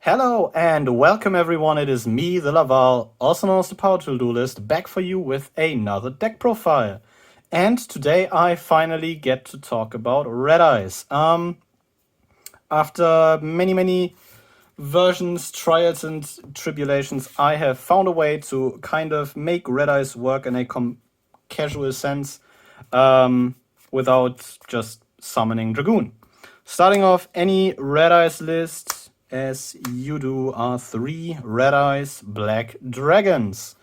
Hello and welcome everyone, it is me, TheLaval, also known as the Power Tool Duelist, back for you with another deck profile. And today I finally get to talk about Red Eyes. After many versions, trials and tribulations, I have found a way to kind of make Red Eyes work in a casual sense without just summoning Dragoon. Starting off, any Red Eyes list, as you do, are 3 Red Eyes Black Dragons.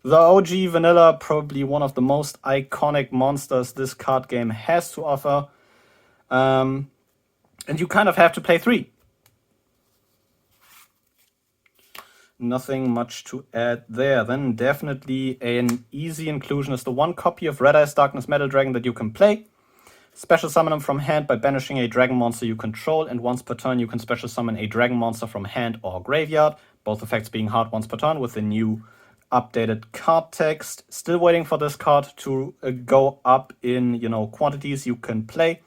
The OG vanilla, probably one of the most iconic monsters this card game has to offer. And you kind of have to play 3. Nothing much to add there. Then definitely an easy inclusion is the 1 copy of Red Eyes Darkness Metal Dragon that you can play. Special summon them from hand by banishing a dragon monster you control, and once per turn you can special summon a dragon monster from hand or graveyard, both effects being hard once per turn with the new updated card text. Still waiting for this card to go up in, quantities you can play,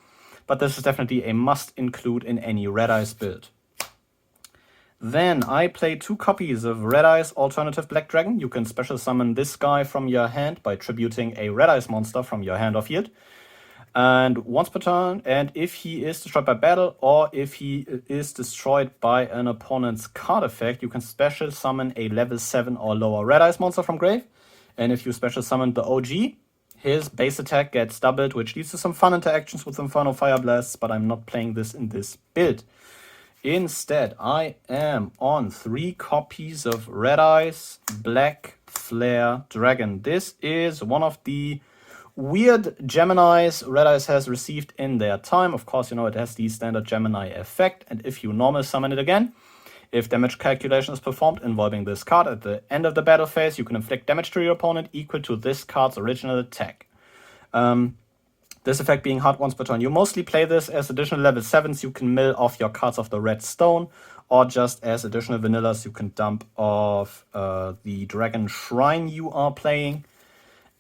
but this is definitely a must include in any Red Eyes build. Then I play 2 copies of Red Eyes Alternative Black Dragon. You can special summon this guy from your hand by tributing a Red Eyes monster from your hand or field. And once per turn, and if he is destroyed by battle or if he is destroyed by an opponent's card effect, you can special summon a level 7 or lower Red Eyes monster from grave. And if you special summon the OG, his base attack gets doubled, which leads to some fun interactions with Inferno Fire Blasts, but I'm not playing this in this build. Instead, I am on 3 copies of Red Eyes Black Flare Dragon. This is one of the weird Geminis Red Eyes has received in their time. Of course, it has the standard Gemini effect, and if you normal summon it again, if damage calculation is performed involving this card at the end of the battle phase, you can inflict damage to your opponent equal to this card's original attack. This effect being hard once per turn. You mostly play this as additional level 7s you can mill off your cards of the red stone, or just as additional vanillas you can dump off the Dragon Shrine you are playing.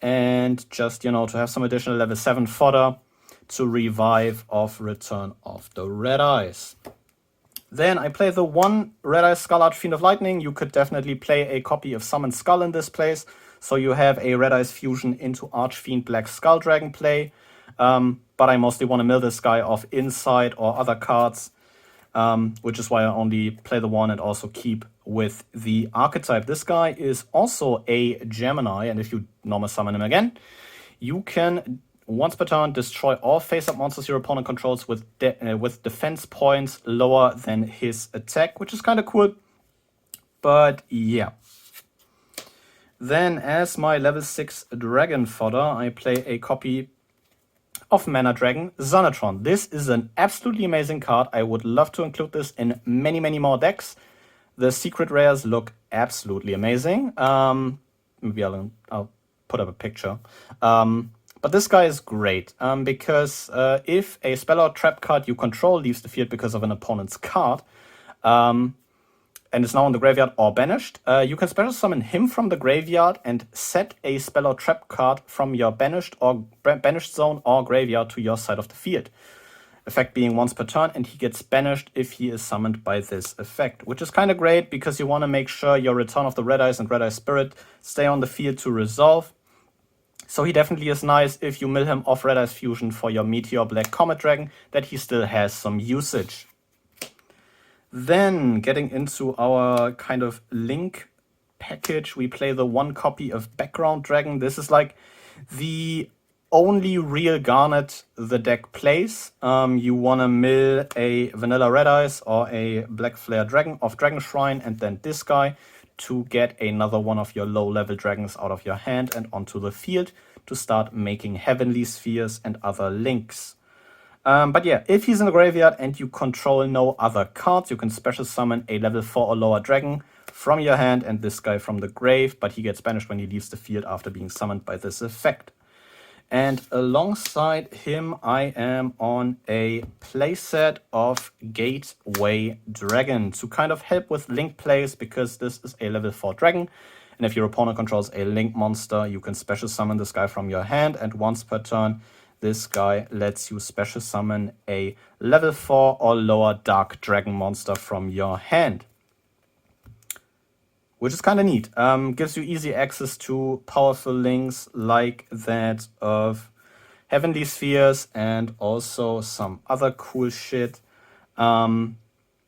And just, to have some additional level 7 fodder to revive off return of the Red Eyes. Then I play the 1 Red Eyes Skull Archfiend of Lightning. You could definitely play a copy of Summon Skull in this place. So you have a Red Eyes fusion into Archfiend Black Skull Dragon play. But I mostly want to mill this guy off Insight or other cards, which is why I only play the 1 and also keep with the archetype. This guy is also a Gemini, and if you normal summon him again, you can once per turn destroy all face-up monsters your opponent controls with defense points lower than his attack, which is kind of cool. But yeah. Then as my level 6 dragon fodder, I play a copy of Mana Dragon Xanatron. This is an absolutely amazing card. I would love to include this in many more decks. The secret rares look absolutely amazing. Maybe I'll put up a picture. But this guy is great because if a spell or trap card you control leaves the field because of an opponent's card, and is now in the graveyard or banished, you can special summon him from the graveyard and set a spell or trap card from your banished zone or graveyard to your side of the field. Effect being once per turn, and he gets banished if he is summoned by this effect, which is kind of great because you want to make sure your return of the Red Eyes and Red Eyes Spirit stay on the field to resolve. So he definitely is nice if you mill him off Red Eyes Fusion for your Meteor Black Comet Dragon, that he still has some usage. Then getting into our kind of link package, we play the 1 copy of Background Dragon. This is like the only real Garnet the deck plays. You want to mill a vanilla Red Eyes or a Black Flare Dragon of Dragon Shrine, and then this guy to get another one of your low level dragons out of your hand and onto the field to start making Heavenly Spheres and other links. But yeah, if he's in the graveyard and you control no other cards, you can special summon a level 4 or lower dragon from your hand and this guy from the grave, but he gets banished when he leaves the field after being summoned by this effect. And alongside him, I am on a playset of Gateway Dragon to kind of help with link plays, because this is a level 4 dragon. And if your opponent controls a link monster, you can special summon this guy from your hand, and once per turn, this guy lets you special summon a level 4 or lower dark dragon monster from your hand. which is kind of neat. Gives you easy access to powerful links like that of Heavenly Spheres and also some other cool shit. And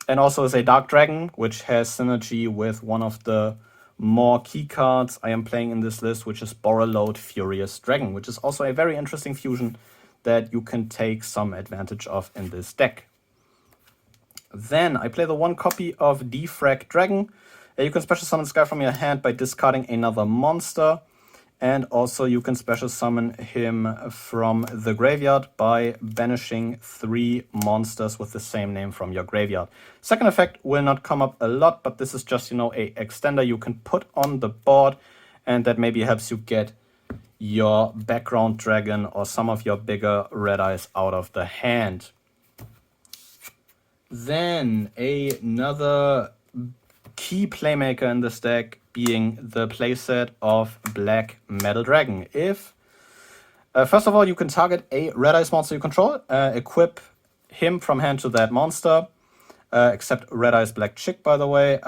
also is a Dark Dragon, which has synergy with one of the more key cards I am playing in this list, which is Borreload Furious Dragon, which is also a very interesting fusion that you can take some advantage of in this deck. Then I play the 1 copy of Defrag Dragon. You can special summon this guy from your hand by discarding another monster. And also you can special summon him from the graveyard by banishing 3 monsters with the same name from your graveyard. Second effect will not come up a lot, but this is just, you know, a extender you can put on the board, and that maybe helps you get your background dragon or some of your bigger red eyes out of the hand. Then another key playmaker in this deck being the playset of Black Metal Dragon. If first of all, you can target a red eyes monster you control, equip him from hand to that monster, except red eyes black chick, by the way.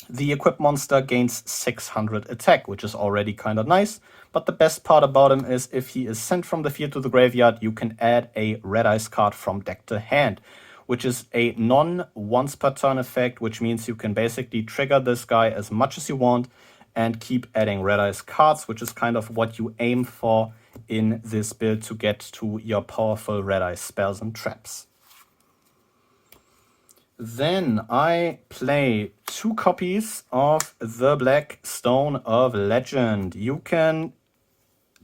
The equipped monster gains 600 attack, which is already kind of nice. But the best part about him is if he is sent from the field to the graveyard, you can add a red eyes card from deck to hand, which is a non-once per turn effect, which means you can basically trigger this guy as much as you want and keep adding red eyes cards, which is kind of what you aim for in this build to get to your powerful red eyes spells and traps. Then I play 2 copies of the Black Stone of Legend. You can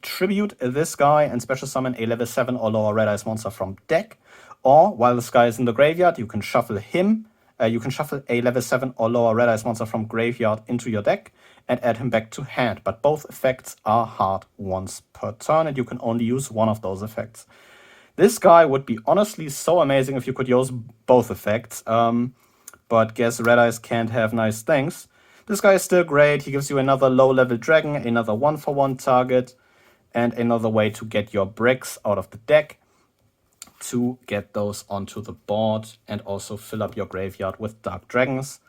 tribute this guy and special summon a level 7 or lower red eyes monster from deck. Or while this guy is in the graveyard, you can shuffle him. You can shuffle a level 7 or lower red eyes monster from graveyard into your deck and add him back to hand. But both effects are hard once per turn, and you can only use one of those effects. This guy would be honestly so amazing if you could use both effects. But guess red eyes can't have nice things. This guy is still great. He gives you another low-level dragon, another 1-for-1 target, and another way to get your bricks out of the deck to get those onto the board and also fill up your graveyard with dark dragons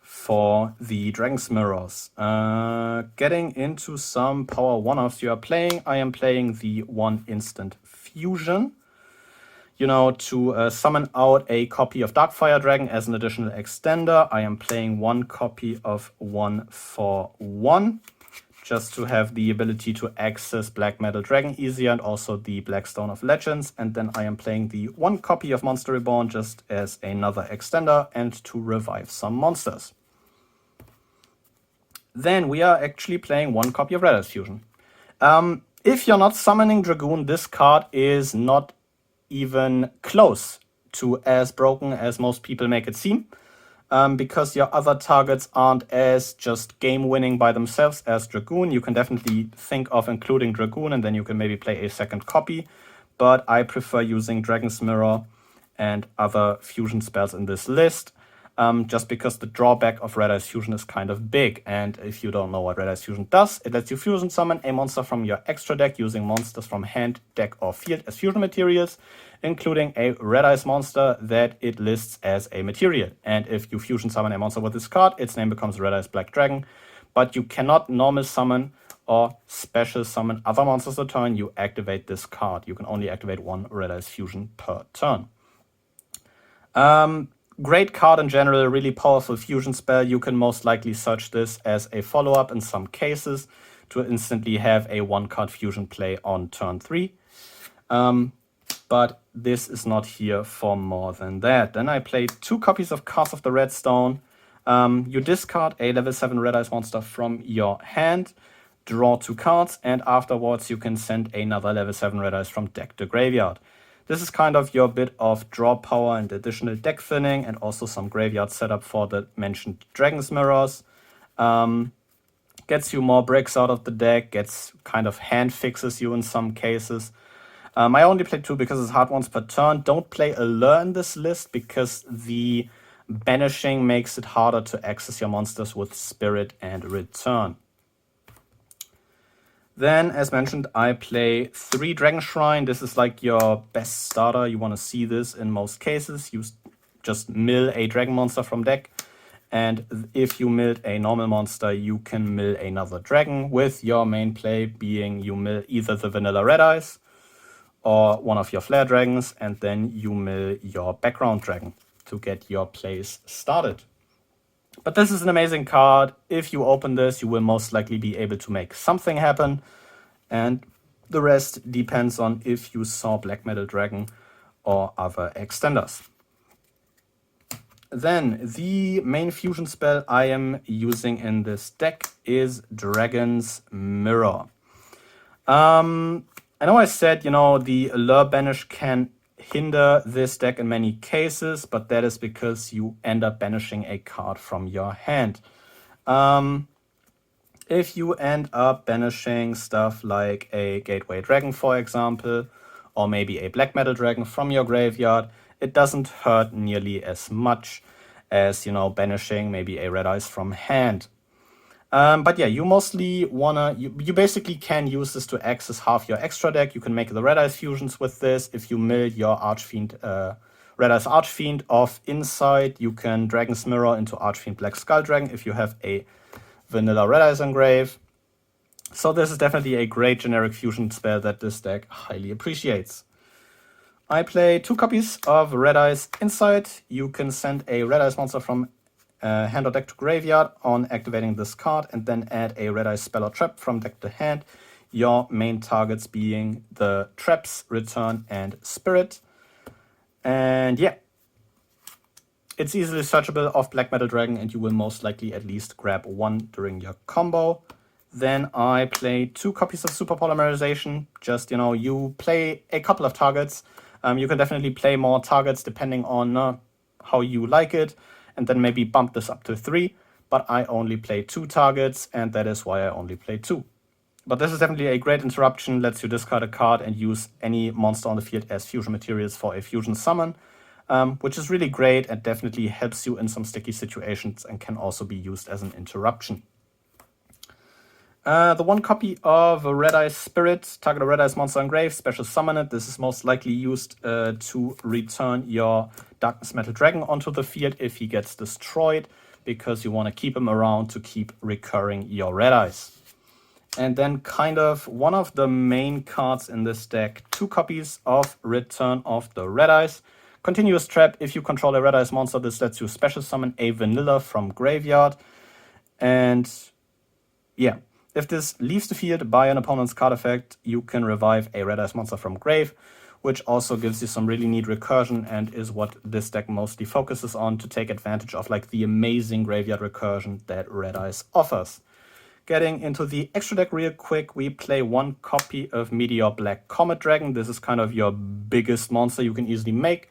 for the Dragon's Mirrors. Getting into some power 1-offs you are playing. I am playing the 1 instant fusion. You know, to summon out a copy of Darkfire Dragon as an additional extender. I am playing 1 copy of 1-for-1. Just to have the ability to access Black Metal Dragon easier and also the Black Stone of Legends. And then I am playing the 1 copy of Monster Reborn just as another extender and to revive some monsters. Then we are actually playing 1 copy of Red Eyes Fusion. If you're not summoning Dragoon, this card is not even close to as broken as most people make it seem. Because your other targets aren't as just game-winning by themselves as Dragoon. You can definitely think of including Dragoon, and then you can maybe play a second copy. But I prefer using Dragon's Mirror and other fusion spells in this list, just because the drawback of Red Eyes Fusion is kind of big. And if you don't know what Red Eyes Fusion does, it lets you fusion summon a monster from your extra deck using monsters from hand, deck, or field as fusion materials, including a Red Eyes monster that it lists as a material. And if you fusion summon a monster with this card, its name becomes Red Eyes Black Dragon. But you cannot normal summon or special summon other monsters a turn. You activate this card. You can only activate 1 Red Eyes Fusion per turn. Great card in general, really powerful fusion spell. You can most likely search this as a follow-up in some cases to instantly have a 1-card fusion play on turn 3. But this is not here for more than that. Then I played 2 copies of Cards of the Redstone. You discard a level 7 Red Eyes monster from your hand, draw 2 cards, and afterwards you can send another level 7 Red Eyes from deck to graveyard. This is kind of your bit of draw power and additional deck thinning, and also some graveyard setup for the mentioned Dragon's Mirrors. Gets you more bricks out of the deck, gets kind of hand fixes you in some cases. I only played 2 because it's hard once per turn. Don't play Allure in this list because the banishing makes it harder to access your monsters with Spirit and Return. Then, as mentioned, I play 3 Dragon Shrine. This is like your best starter. You want to see this in most cases. You just mill a dragon monster from deck And if you milled a normal monster, you can mill another dragon, with your main play being you mill either the vanilla red eyes or one of your flare dragons, and then you mill your background dragon to get your plays started. But this is an amazing card. If you open this, you will most likely be able to make something happen, and the rest depends on if you saw Black Metal Dragon or other extenders. Then the main fusion spell I am using in this deck is Dragon's Mirror. I know I said, the Allure Banish can hinder this deck in many cases, but that is because you end up banishing a card from your hand. If you end up banishing stuff like a Gateway Dragon, for example, or maybe a Black Metal Dragon from your graveyard, it doesn't hurt nearly as much as, banishing maybe a Red Eyes from hand. But yeah, you mostly you basically can use this to access half your extra deck. You can make the Red Eyes fusions with this. If you mill your Archfiend, Red Eyes Archfiend off inside, you can Dragon's Mirror into Archfiend Black Skull Dragon if you have a vanilla Red Eyes engrave. So this is definitely a great generic fusion spell that this deck highly appreciates. I play 2 copies of Red Eyes inside. You can send a Red Eyes monster from hand or deck to graveyard on activating this card, and then add a Red Eyes spell or trap from deck to hand. Your main targets being the traps, return, and spirit. And yeah, it's easily searchable off Black Metal Dragon, and you will most likely at least grab 1 during your combo. Then I play 2 copies of Super Polymerization. Just, you play a couple of targets. You can definitely play more targets depending on how you like it, and then maybe bump this up to 3. But I only play 2 targets, and that is why I only play 2. But this is definitely a great interruption. Lets you discard a card and use any monster on the field as fusion materials for a fusion summon, which is really great and definitely helps you in some sticky situations and can also be used as an interruption. The 1 copy of Red Eyes Spirit, target a Red Eyes monster engrave, special summon it. This is most likely used to return your Darkness Metal Dragon onto the field if he gets destroyed, because you want to keep him around to keep recurring your Red Eyes. And then kind of one of the main cards in this deck, 2 copies of Return of the Red Eyes. Continuous Trap, if you control a Red Eyes monster, this lets you special summon a vanilla from graveyard. And yeah, if this leaves the field by an opponent's card effect, you can revive a Red Eyes monster from grave, which also gives you some really neat recursion and is what this deck mostly focuses on to take advantage of like the amazing graveyard recursion that Red Eyes offers. Getting into the extra deck real quick, we play 1 copy of Meteor Black Comet Dragon. This is kind of your biggest monster you can easily make.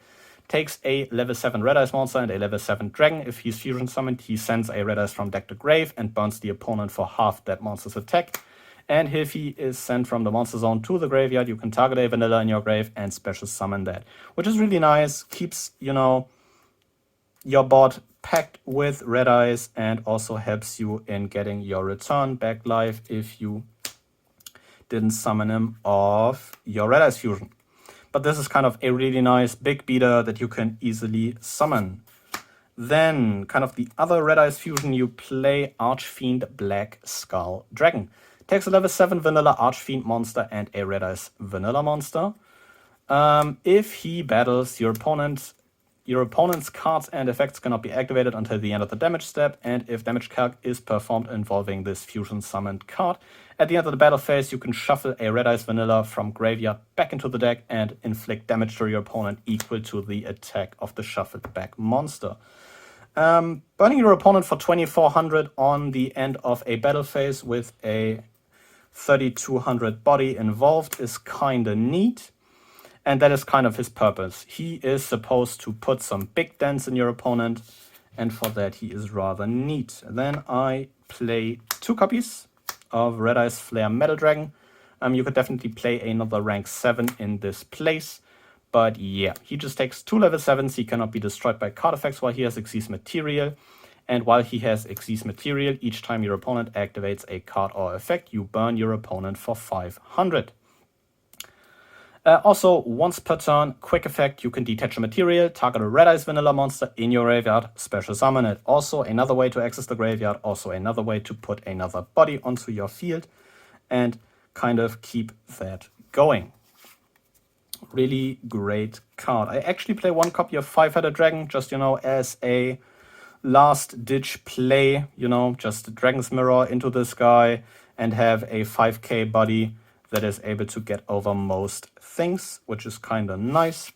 Takes a level 7 Red Eyes monster and a level 7 dragon. If he's fusion summoned, he sends a Red Eyes from deck to grave and burns the opponent for half that monster's attack. And if he is sent from the monster zone to the graveyard, you can target a vanilla in your grave and special summon that, which is really nice. Keeps, your board packed with Red Eyes and also helps you in getting your return back live if you didn't summon him off your Red Eyes fusion. But this is kind of a really nice big beater that you can easily summon. Then, kind of the other Red Eyes fusion, you play Archfiend Black Skull Dragon. Takes a level 7 vanilla Archfiend monster and a Red Eyes vanilla monster. If he battles your opponent's cards and effects cannot be activated until the end of the damage step, and if damage calc is performed involving this fusion summoned card, at the end of the battle phase you can shuffle a Red Eyes vanilla from graveyard back into the deck and inflict damage to your opponent equal to the attack of the shuffled back monster. Burning your opponent for 2400 on the end of a battle phase with a 3200 body involved is kinda neat. And that is kind of his purpose. He is supposed to put some big dents in your opponent, and for that he is rather neat. Then I play 2 copies of Red Eyes Flare Metal Dragon. You could definitely play another rank 7 in this place. But yeah, he just takes 2 level 7s. He cannot be destroyed by card effects while he has Xyz material. And while he has Xyz material, each time your opponent activates a card or effect, you burn your opponent for 500. Also, once per turn, quick effect, you can detach a material, target a Red Eyes vanilla monster in your graveyard, special summon it. Also another way to access the graveyard, also another way to put another body onto your field and kind of keep that going. Really great card. I actually play one copy of Five-Headed Dragon, just, as a last-ditch play, just Dragon's Mirror into this guy and have a 5k body that is able to get over most things, which is kind of nice.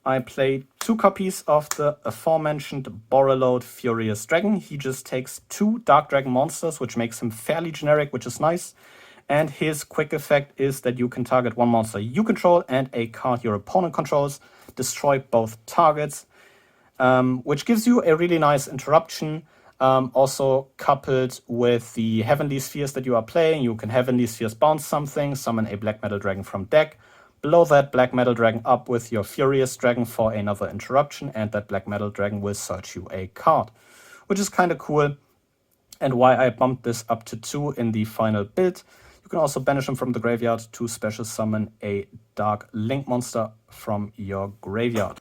I played 2 copies of the aforementioned Borreload Furious Dragon. He just takes 2 Dark Dragon monsters, which makes him fairly generic, which is nice. And his quick effect is that you can target one monster you control and a card your opponent controls, destroy both targets, which gives you a really nice interruption. Also coupled with the Heavenly Spheres that you are playing, you can Heavenly Spheres bounce something, summon a Black Metal Dragon from deck, blow that Black Metal Dragon up with your Furious Dragon for another interruption, and that Black Metal Dragon will search you a card, which is kind of cool, and why I bumped this up to 2 in the final build. You can also banish him from the graveyard to special summon a Dark Link monster from your graveyard.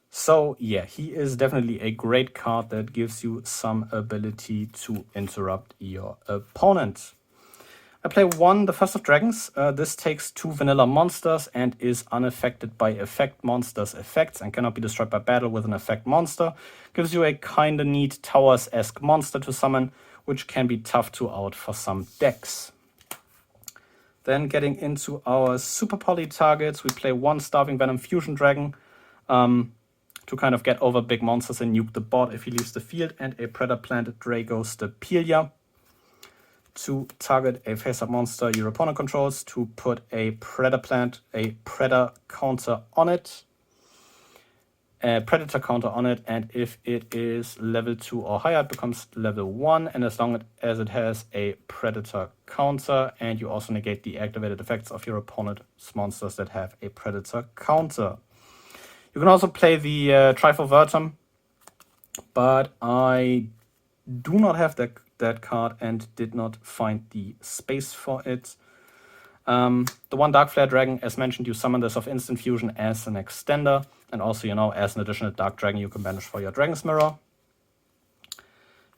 So yeah, he is definitely a great card that gives you some ability to interrupt your opponent. I play 1, the First of Dragons. This takes 2 vanilla monsters and is unaffected by effect monsters' effects and cannot be destroyed by battle with an effect monster. Gives you a kinda neat Towers-esque monster to summon, which can be tough to out for some decks. Then getting into our Super Poly targets, we play 1 Starving Venom Fusion Dragon. To kind of get over big monsters and nuke the board if he leaves the field, and a Predator Plant Drago Stapelia to target a face-up monster your opponent controls, to put a Predator Plant, a Predator counter on it, and if it is level 2 or higher, it becomes level 1, and as long as it has a Predator counter, and you also negate the activated effects of your opponent's monsters that have a Predator counter. You can also play the Trifle, but I do not have that card and did not find the space for it. The 1 Dark Flare Dragon, as mentioned, you summon this off Instant Fusion as an extender, and also, as an additional Dark Dragon you can banish for your Dragon's Mirror.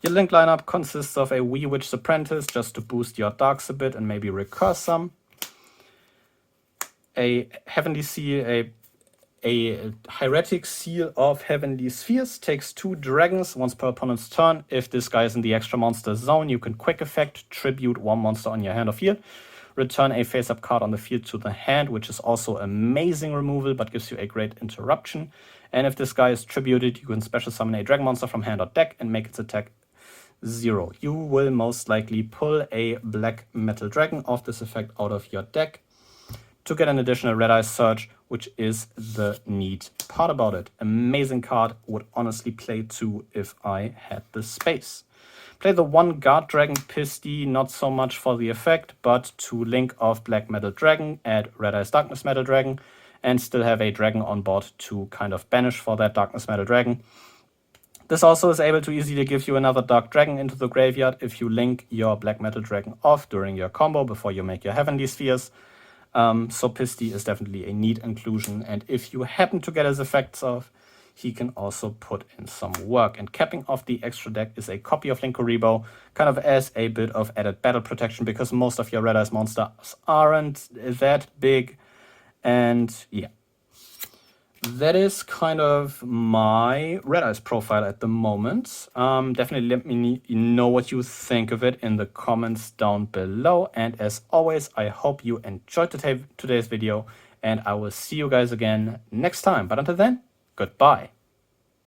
Your Link lineup consists of a Wee Witch's Apprentice, just to boost your Darks a bit and maybe recurse some. A Heavenly Seal, a Hieratic Seal of Heavenly Spheres, takes 2 dragons once per opponent's turn. If this guy is in the extra monster zone, you can quick effect, tribute 1 monster on your hand or field, return a face-up card on the field to the hand, which is also amazing removal, but gives you a great interruption. And if this guy is tributed, you can special summon a dragon monster from hand or deck and make its attack 0. You will most likely pull a Black Metal Dragon of this effect out of your deck to get an additional Red Eye Search, which is the neat part about it. Amazing card, would honestly play 2 if I had the space. Play the 1 Guard Dragon Pisty, not so much for the effect, but to link off Black Metal Dragon, add Red Eyes Darkness Metal Dragon, and still have a dragon on board to kind of banish for that Darkness Metal Dragon. This also is able to easily give you another Dark Dragon into the graveyard if you link your Black Metal Dragon off during your combo before you make your Heavenly Spheres. So Pisty is definitely a neat inclusion, and if you happen to get his effects off, he can also put in some work. And capping off the extra deck is a copy of Linkuriboh, kind of as a bit of added battle protection, because most of your Red Eyes monsters aren't that big. And yeah, that is kind of my Red Eyes profile at the moment. Definitely let me know what you think of it in the comments down below. And as always, I hope you enjoyed today's video, and I will see you guys again next time. But until then, goodbye.